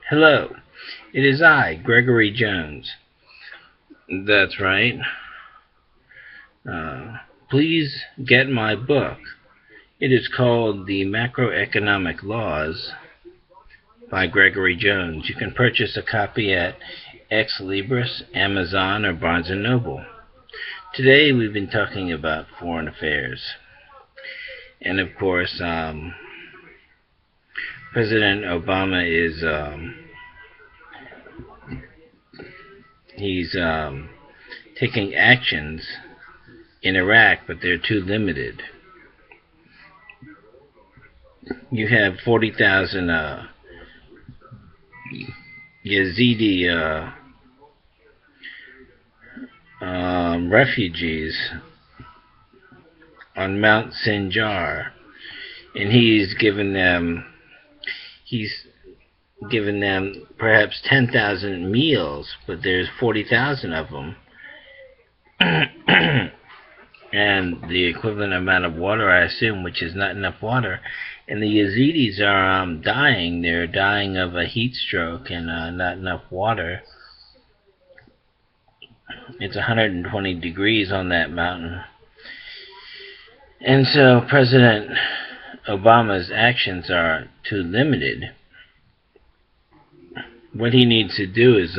Hello, it is I, Gregory Jones. That's right. Please get my book. It is called The Macroeconomic Laws by Gregory Jones. You can purchase a copy at Ex Libris, Amazon, or Barnes & Noble. Today we've been talking about foreign affairs. And of course, President Obama is he's taking actions in Iraq, but they're too limited. You have 40,000 Yazidi refugees on Mount Sinjar, and he's given them perhaps 10,000 meals, but there's 40,000 of them. And the equivalent amount of water, I assume, which is not enough water. And the Yazidis are dying. They're dying of a heat stroke and not enough water. It's 120 degrees on that mountain. And so President Obama's actions are too limited. What he needs to do is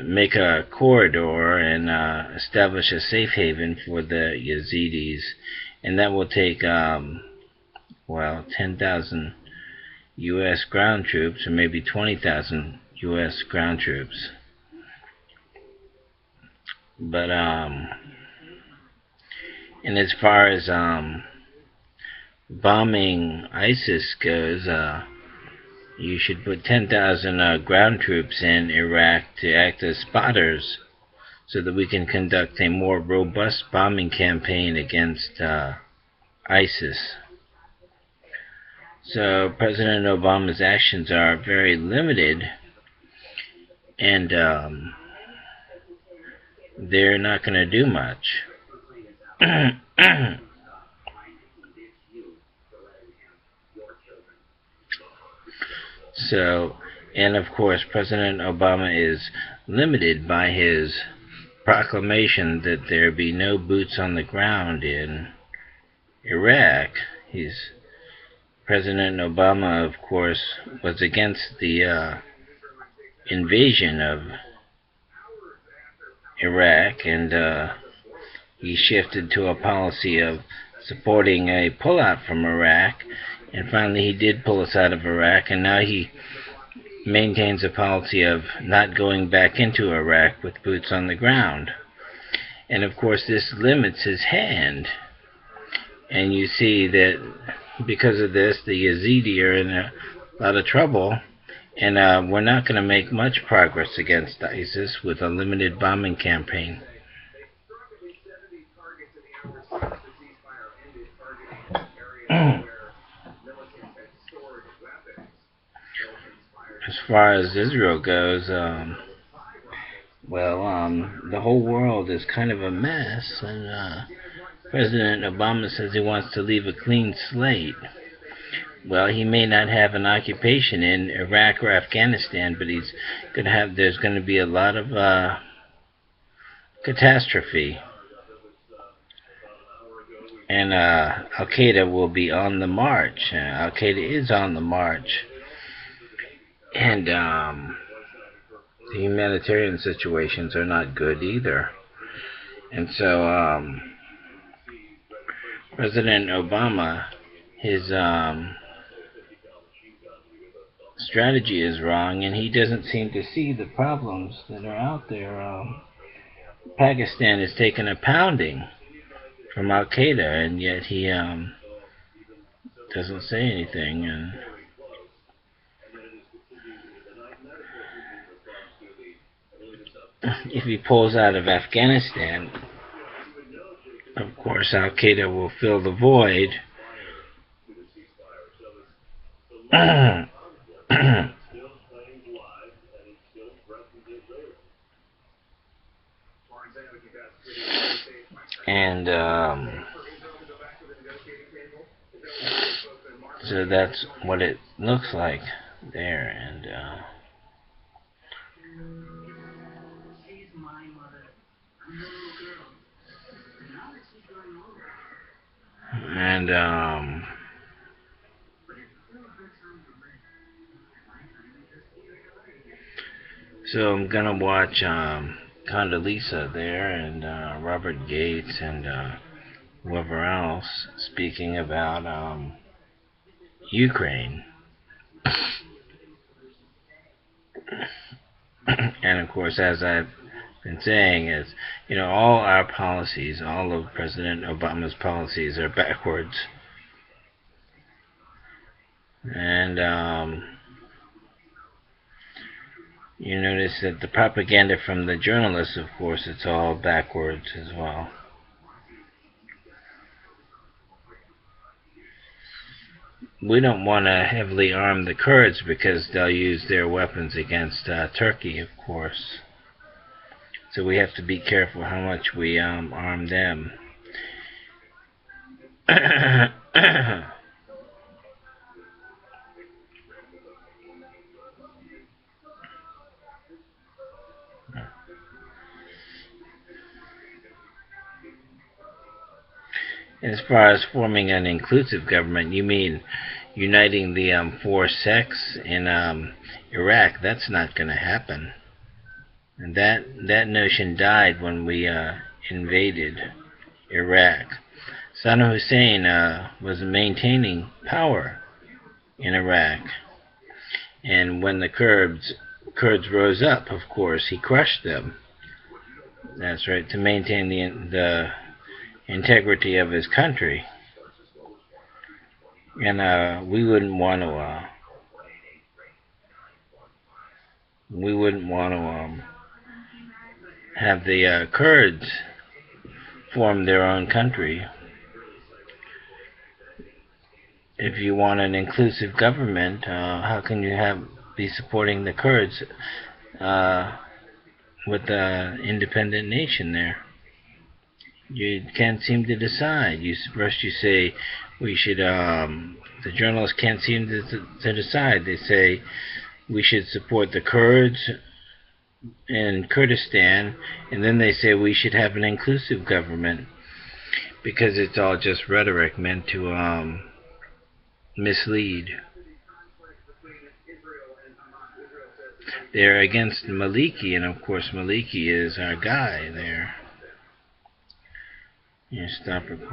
make a corridor and establish a safe haven for the Yazidis, and that will take 10,000 U.S. ground troops, or maybe 20,000 U.S. ground troops. But and as far as bombing ISIS goes, you should put 10,000 ground troops in Iraq to act as spotters so that we can conduct a more robust bombing campaign against ISIS. So President Obama's actions are very limited, and they're not going to do much. So, and of course, President Obama is limited by his proclamation that there be no boots on the ground in Iraq. President Obama, of course, was against the invasion of Iraq, and he shifted to a policy of supporting a pullout from Iraq, and finally he did pull us out of Iraq, and now he maintains a policy of not going back into Iraq with boots on the ground. And of course this limits his hand, and you see that because of this the Yazidi are in a lot of trouble, and we're not going to make much progress against ISIS with a limited bombing campaign. As far as Israel goes, the whole world is kind of a mess, and President Obama says he wants to leave a clean slate. Well, he may not have an occupation in Iraq or Afghanistan, but there's going to be a lot of catastrophe. And Al-Qaeda will be on the march. Al-Qaeda is on the march. And the humanitarian situations are not good either. And so President Obama, his strategy is wrong, and he doesn't seem to see the problems that are out there. Pakistan has taken a pounding from Al-Qaeda, and yet he doesn't say anything. And if he pulls out of Afghanistan, of course Al-Qaeda will fill the void. And So that's what it looks like there, and so I'm gonna watch Condoleezza there, and Robert Gates, and whoever else speaking about Ukraine. And of course, as I've been saying, is, all our policies, all of President Obama's policies are backwards. And you notice that the propaganda from the journalists, of course, it's all backwards as well. We don't want to heavily arm the Kurds because they'll use their weapons against Turkey, of course. So we have to be careful how much we arm them. As far as forming an inclusive government, you mean uniting the four sects in Iraq? That's not going to happen. And that notion died when we invaded Iraq. Saddam Hussein was maintaining power in Iraq, and when the Kurds rose up, of course, he crushed them. That's right, to maintain the integrity of his country. And we wouldn't want to have the Kurds form their own country. If you want an inclusive government, how can you be supporting the Kurds with the independent nation there? You can't seem to decide. First you say we should. The journalists can't seem to decide. They say we should support the Kurds in Kurdistan, and then they say we should have an inclusive government, because it's all just rhetoric meant to mislead. They're against Maliki, and of course Maliki is our guy there. You stop recording.